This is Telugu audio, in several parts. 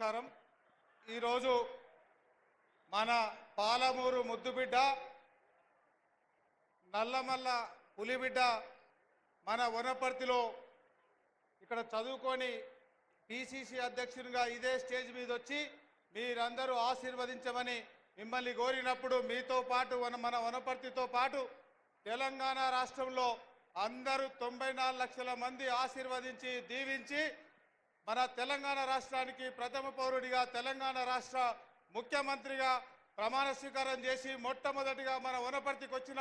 నమస్కారం. ఈరోజు మన పాలమూరు ముద్దుబిడ్డ నల్లమల్ల పులిబిడ్డ మన వనపర్తిలో ఇక్కడ చదువుకొని పిసిసి అధ్యక్షునిగా ఇదే స్టేజ్ మీద వచ్చి మీరందరూ ఆశీర్వదించమని మిమ్మల్ని కోరినప్పుడు మీతో పాటు మన వనపర్తితో పాటు తెలంగాణ రాష్ట్రంలో అందరూ 94 లక్షల మంది ఆశీర్వదించి దీవించి మన తెలంగాణ రాష్ట్రానికి ప్రథమ పౌరుడిగా తెలంగాణ రాష్ట్ర ముఖ్యమంత్రిగా ప్రమాణ స్వీకారం చేసి మొట్టమొదటిగా మన వనపర్తికి వచ్చిన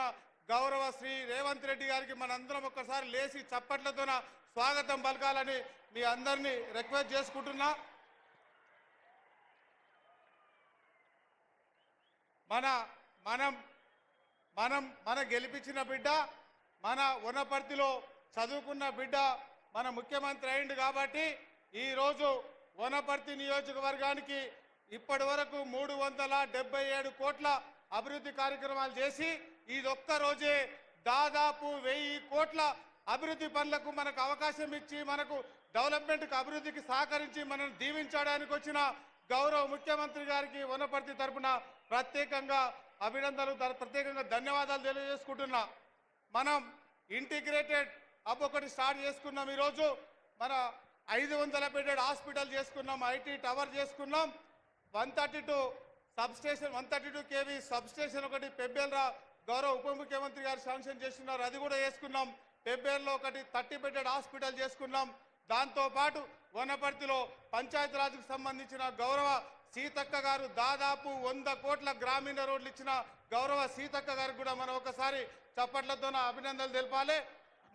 గౌరవ శ్రీ రేవంత్ రెడ్డి గారికి మనందరం ఒక్కసారి లేచి చప్పట్లతోన స్వాగతం పలకాలని మీ అందరినీ రిక్వెస్ట్ చేసుకుంటున్నా. మన గెలిపించిన బిడ్డ మన వనపర్తిలో చదువుకున్న బిడ్డ మన ముఖ్యమంత్రి అయింది కాబట్టి ఈరోజు వనపర్తి నియోజకవర్గానికి ఇప్పటి వరకు 377 కోట్ల అభివృద్ధి కార్యక్రమాలు చేసి ఇదొక్క రోజే దాదాపు 1000 కోట్ల అభివృద్ధి పనులకు మనకు అవకాశం ఇచ్చి మనకు డెవలప్మెంట్కి అభివృద్ధికి సహకరించి మనం దీవించడానికి వచ్చిన గౌరవ ముఖ్యమంత్రి గారికి వనపర్తి తరఫున ప్రత్యేకంగా అభినందనలు ప్రత్యేకంగా ధన్యవాదాలు తెలియజేసుకుంటున్నా. మనం ఇంటిగ్రేటెడ్ హబ్ ఒకటి స్టార్ట్ చేసుకున్నాం. ఈరోజు మన 500 బెడెడ్ హాస్పిటల్ చేసుకున్నాం, ఐటీ టవర్ చేసుకున్నాం, 132 కేవీ సబ్ స్టేషన్ ఒకటి పెబ్బేల్రా గౌరవ ఉప ముఖ్యమంత్రి గారు శాంక్షన్ చేస్తున్నారు, అది కూడా చేసుకున్నాం. పెబ్బేల్లో ఒకటి 30 బెడెడ్ హాస్పిటల్ చేసుకున్నాం. దాంతోపాటు వనపర్తిలో పంచాయతీరాజ్కు సంబంధించిన గౌరవ సీతక్క గారు దాదాపు 100 కోట్ల గ్రామీణ రోడ్లు ఇచ్చిన గౌరవ సీతక్క గారికి కూడా మనం ఒకసారి చప్పట్లతో అభినందనలు తెలపాలి.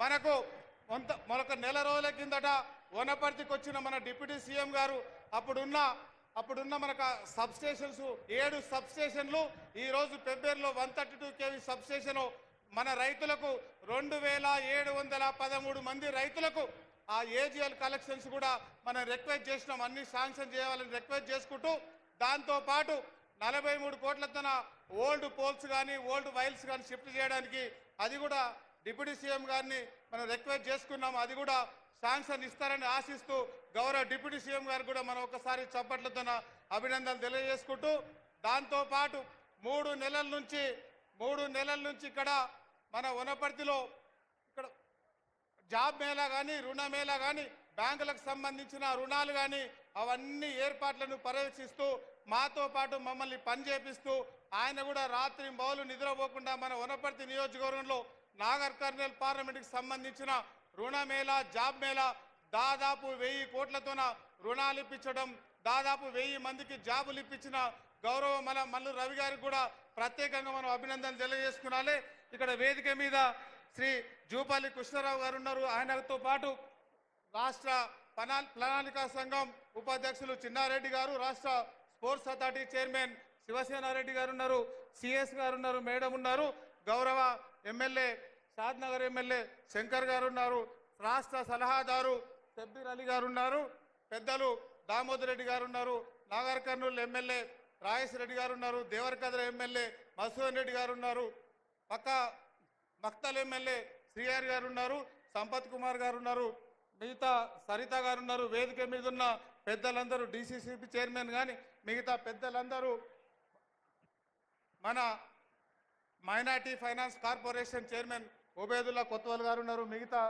మనకు నెల రోజుల కిందట వనపర్తికి వచ్చిన మన డిప్యూటీ సీఎం గారు అప్పుడున్న మనకు సబ్ స్టేషన్స్ 7 సబ్ స్టేషన్లు ఈరోజు పెబ్బేరులో 132 కేవీ సబ్ స్టేషన్ మన రైతులకు 2713 మంది రైతులకు ఆ ఏజిఎల్ కలెక్షన్స్ కూడా మనం రిక్వెస్ట్ చేసినాం, అన్ని శాంక్షన్ చేయాలని రిక్వెస్ట్ చేసుకుంటూ దాంతోపాటు 43 కోట్ల తన ఓల్డ్ పోల్స్ కానీ ఓల్డ్ వైల్స్ కానీ షిఫ్ట్ చేయడానికి అది కూడా డిప్యూటీ సీఎం గారిని మనం రిక్వెస్ట్ చేసుకున్నాం, అది కూడా శాంక్షన్ ఇస్తారని ఆశిస్తూ గౌరవ డిప్యూటీ సీఎం గారు కూడా మనం ఒకసారి చప్పట్లతో అభినందనలు తెలియజేసుకుంటూ దాంతోపాటు 3 నెలల నుంచి ఇక్కడ మన వనపర్తిలో ఇక్కడ జాబ్ మేళా కానీ రుణ మేళా కానీ బ్యాంకులకు సంబంధించిన రుణాలు కానీ అవన్నీ ఏర్పాట్లను పర్యవేక్షిస్తూ మాతో పాటు మమ్మల్ని పనిచేపిస్తూ ఆయన కూడా రాత్రి బౌలు నిద్రపోకుండా మన వనపర్తి నియోజకవర్గంలో నాగర్ కర్నూల్ పార్లమెంట్కి సంబంధించిన రుణ మేళా జాబ్ మేళా దాదాపు 1000 కోట్లతోన రుణాలు ఇప్పించడం, దాదాపు 1000 మందికి జాబులు ఇప్పించిన గౌరవ మల్లు రవి గారికి కూడా ప్రత్యేకంగా మనం అభినందనలు తెలియజేసుకున్నాలి. ఇక్కడ వేదిక మీద శ్రీ జూపల్లి కృష్ణారావు గారు ఉన్నారు, ఆయనతో పాటు రాష్ట్ర ప్రణాళికా సంఘం ఉపాధ్యక్షులు చిన్నారెడ్డి గారు, రాష్ట్ర స్పోర్ట్స్ అథారిటీ చైర్మన్ శివసేనారెడ్డి గారు ఉన్నారు, సిఎస్ గారు ఉన్నారు, మేడం ఉన్నారు, గౌరవ ఎమ్మెల్యే షాద్నగర్ ఎమ్మెల్యే శంకర్ గారు ఉన్నారు, రాష్ట్ర సలహాదారు షబ్బీర్ అలీ గారు ఉన్నారు, పెద్దలు దామోదర్ రెడ్డి గారు ఉన్నారు, నాగర్ కర్నూలు ఎమ్మెల్యే రాయేష్ రెడ్డి గారు ఉన్నారు, దేవరకద్ర ఎమ్మెల్యే మసూదన్ రెడ్డి గారు ఉన్నారు, పక్క మక్తల్ ఎమ్మెల్యే శ్రీహరి గారు ఉన్నారు, సంపత్ కుమార్ గారు ఉన్నారు, మిగతా సరిత గారు ఉన్నారు. వేదిక మీద ఉన్న పెద్దలందరూ డిసిసిబి చైర్మన్ కానీ మిగతా పెద్దలందరూ మన minority finance corporation chairman Ubedulla Kotwal గారు ఉన్నారు, మిగతా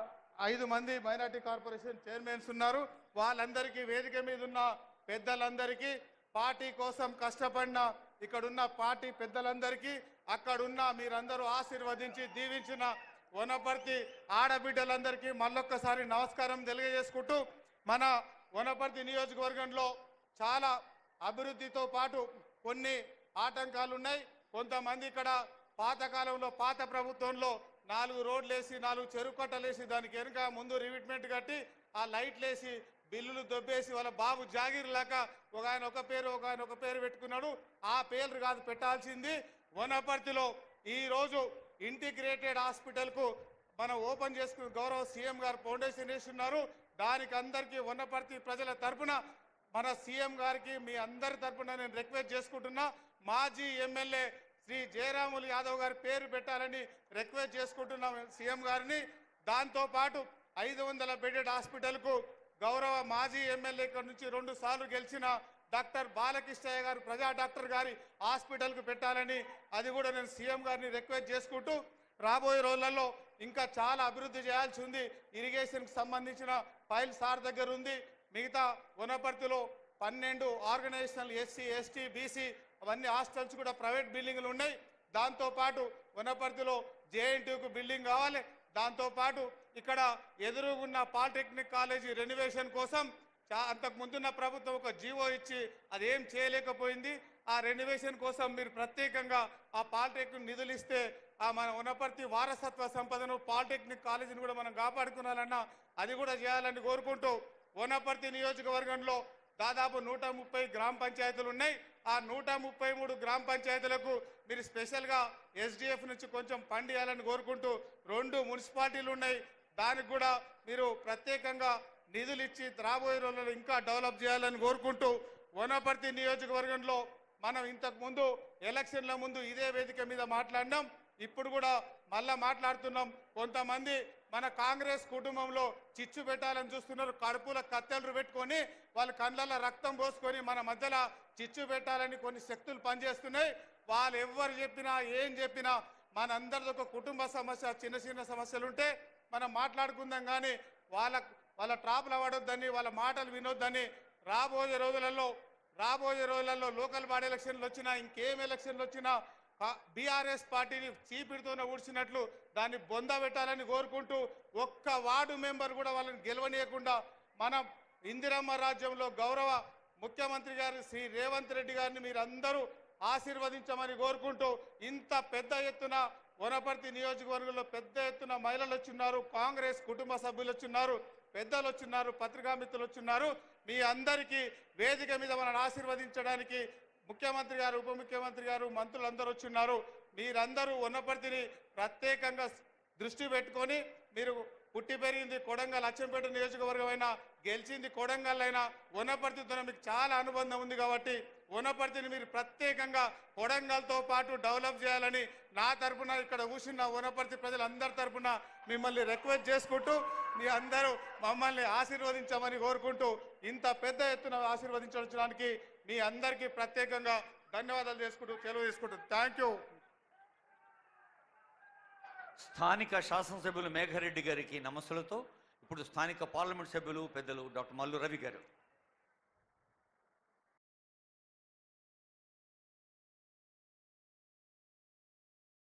5 మంది మైనార్టీ కార్పొరేషన్ చైర్మన్స్ ఉన్నారు. వాళ్ళందరికీ వేదిక మీద ఉన్న పెద్దలందరికీ పార్టీ కోసం కష్టపడిన ఇక్కడున్న పార్టీ పెద్దలందరికీ అక్కడున్న మీరందరూ ఆశీర్వదించి దీవించిన వనపర్తి ఆడబిడ్డలందరికీ మళ్ళొక్కసారి నమస్కారం తెలియజేసుకుంటూ మన వనపర్తి నియోజకవర్గంలో చాలా అభివృద్ధితో పాటు కొన్ని ఆటంకాలు ఉన్నాయి. కొంతమంది ఇక్కడ పాతకాలంలో పాత ప్రభుత్వంలో 4 రోడ్లు వేసి 4 చెరువు కట్టలేసి దానికి వెనుక ముందు రివిట్మెంట్ కట్టి ఆ లైట్లు వేసి బిల్లులు దొబ్బేసి వాళ్ళ బాబు జాగీర్ లాక ఒక ఆయన ఒక పేరు పెట్టుకున్నాడు. ఆ పేర్లు కాదు పెట్టాల్సింది. వనపర్తిలో ఈరోజు ఇంటిగ్రేటెడ్ హాస్పిటల్కు మనం ఓపెన్ చేసుకుని గౌరవ సీఎం గారు ఫౌండేషన్ వేస్తున్నారు. దానికి అందరికీ వనపర్తి ప్రజల తరఫున మన సీఎం గారికి మీ అందరి తరఫున నేను రిక్వెస్ట్ చేసుకుంటున్నా. మాజీ ఎమ్మెల్యే శ్రీ జయరాములు యాదవ్ గారి పేరు పెట్టాలని రిక్వెస్ట్ చేసుకుంటున్నాం సీఎం గారిని. దాంతోపాటు 500 బెడెడ్ హాస్పిటల్కు గౌరవ మాజీ ఎమ్మెల్యే ఇక్కడ నుంచి 2 సార్లు గెలిచిన డాక్టర్ బాలకృష్ణయ్య గారు ప్రజా డాక్టర్ గారి హాస్పిటల్కు పెట్టాలని అది కూడా నేను సీఎం గారిని రిక్వెస్ట్ చేసుకుంటూ రాబోయే రోజులలో ఇంకా చాలా అభివృద్ధి చేయాల్సి ఉంది. ఇరిగేషన్కి సంబంధించిన ఫైల్ సార్ దగ్గర ఉంది. మిగతా వనపర్తిలో 12 ఆర్గనైజేషనల్ ఎస్సీ ఎస్టీ బీసీ అవన్నీ హాస్టల్స్ కూడా ప్రైవేట్ బిల్డింగ్లు ఉన్నాయి. దాంతోపాటు వనపర్తిలో జేఎన్టీయూకు బిల్డింగ్ కావాలి. దాంతోపాటు ఇక్కడ ఎదురుగున్న పాలిటెక్నిక్ కాలేజీ రెనోవేషన్ కోసం అంతకు ముందున్న ప్రభుత్వం ఒక జీవో ఇచ్చి అదేం చేయలేకపోయింది. ఆ రెనోవేషన్ కోసం మీరు ప్రత్యేకంగా ఆ పాలిటెక్నిక్ నిధులు ఇస్తే ఆ మన వనపర్తి వారసత్వ సంపదను పాలిటెక్నిక్ కాలేజీని కూడా మనం కాపాడుకోవాలన్నా అది కూడా చేయాలని కోరుకుంటూ వనపర్తి నియోజకవర్గంలో దాదాపు 130 గ్రామ పంచాయతీలు ఉన్నాయి. ఆ 133 గ్రామ పంచాయతీలకు మీరు స్పెషల్గా ఎస్డిఎఫ్ నుంచి కొంచెం ఫండ్ ఇవ్వాలని కోరుకుంటూ 2 మున్సిపాలిటీలు ఉన్నాయి. దానికి కూడా మీరు ప్రత్యేకంగా నిధులు ఇచ్చి రాబోయే రోజుల్లో ఇంకా డెవలప్ చేయాలని కోరుకుంటూ వనపర్తి నియోజకవర్గంలో మనం ఇంతకు ముందు ఎలక్షన్ల ముందు ఇదే వేదిక మీద మాట్లాడినాం. ఇప్పుడు కూడా మళ్ళా మాట్లాడుతున్నాం. కొంతమంది మన కాంగ్రెస్ కుటుంబంలో చిచ్చు పెట్టాలని చూస్తున్నారు. కడుపుల కత్తెలు పెట్టుకొని వాళ్ళ కళ్ళల్లో రక్తం పోసుకొని మన మధ్యలో చిచ్చు పెట్టాలని కొన్ని శక్తులు పనిచేస్తున్నాయి. వాళ్ళు ఎవరు చెప్పినా ఏం చెప్పినా మనందరిది ఒక కుటుంబ సమస్య, చిన్న చిన్న సమస్యలు ఉంటే మనం మాట్లాడుకుందాం. కానీ వాళ్ళ ట్రాప్లు అవ్వడొద్దని, వాళ్ళ మాటలు వినొద్దని రాబోయే రోజులలో లోకల్ బాడీ ఎలక్షన్లు వచ్చినా ఇంకేం ఎలక్షన్లు వచ్చినా బీఆర్ఎస్ పార్టీని చీపిడితోనే ఊడ్చినట్లు దాన్ని బొంద పెట్టాలని కోరుకుంటూ ఒక్క వార్డు మెంబర్ కూడా వాళ్ళని గెలవనీయకుండా మనం ఇందిరమ్మ రాజ్యంలో గౌరవ ముఖ్యమంత్రి గారు శ్రీ రేవంత్ రెడ్డి గారిని మీరందరూ ఆశీర్వదించమని కోరుకుంటూ ఇంత పెద్ద ఎత్తున వనపర్తి నియోజకవర్గంలో పెద్ద ఎత్తున మహిళలు వచ్చున్నారు, కాంగ్రెస్ కుటుంబ సభ్యులు వచ్చున్నారు, పెద్దలు వచ్చున్నారు, పత్రికా మిత్రులు వచ్చున్నారు. మీ అందరికీ వేదిక మీద మనల్ని ఆశీర్వదించడానికి ముఖ్యమంత్రి గారు, ఉప ముఖ్యమంత్రి గారు, మంత్రులందరూ వచ్చున్నారు. మీరందరూ వనపర్తిని ప్రత్యేకంగా దృష్టి పెట్టుకొని మీరు పుట్టి పెరిగింది కొడంగల్ అచ్చంపేట నియోజకవర్గం అయినా గెలిచింది కొడంగల్ అయినా వనపర్తితో మీకు చాలా అనుబంధం ఉంది. కాబట్టి వనపర్తిని మీరు ప్రత్యేకంగా కొడంగల్తో పాటు డెవలప్ చేయాలని నా తరఫున ఇక్కడ కూర్చున్న వనపర్తి ప్రజలందరి తరఫున మిమ్మల్ని రిక్వెస్ట్ చేసుకుంటూ మీ అందరూ మమ్మల్ని ఆశీర్వదించమని కోరుకుంటూ ఇంత పెద్ద ఎత్తున ఆశీర్వదించడానికి మీ అందరికీ ప్రత్యేకంగా ధన్యవాదాలు చేసుకుంటూ సెలవు తీసుకుంటూ థ్యాంక్ యూ. స్థానిక శాసనసభ్యులు మేఘారెడ్డి గారికి నమస్సులతో ఇప్పుడు స్థానిక పార్లమెంట్ సభ్యులు పెద్దలు డాక్టర్ మల్లు రవి గారు.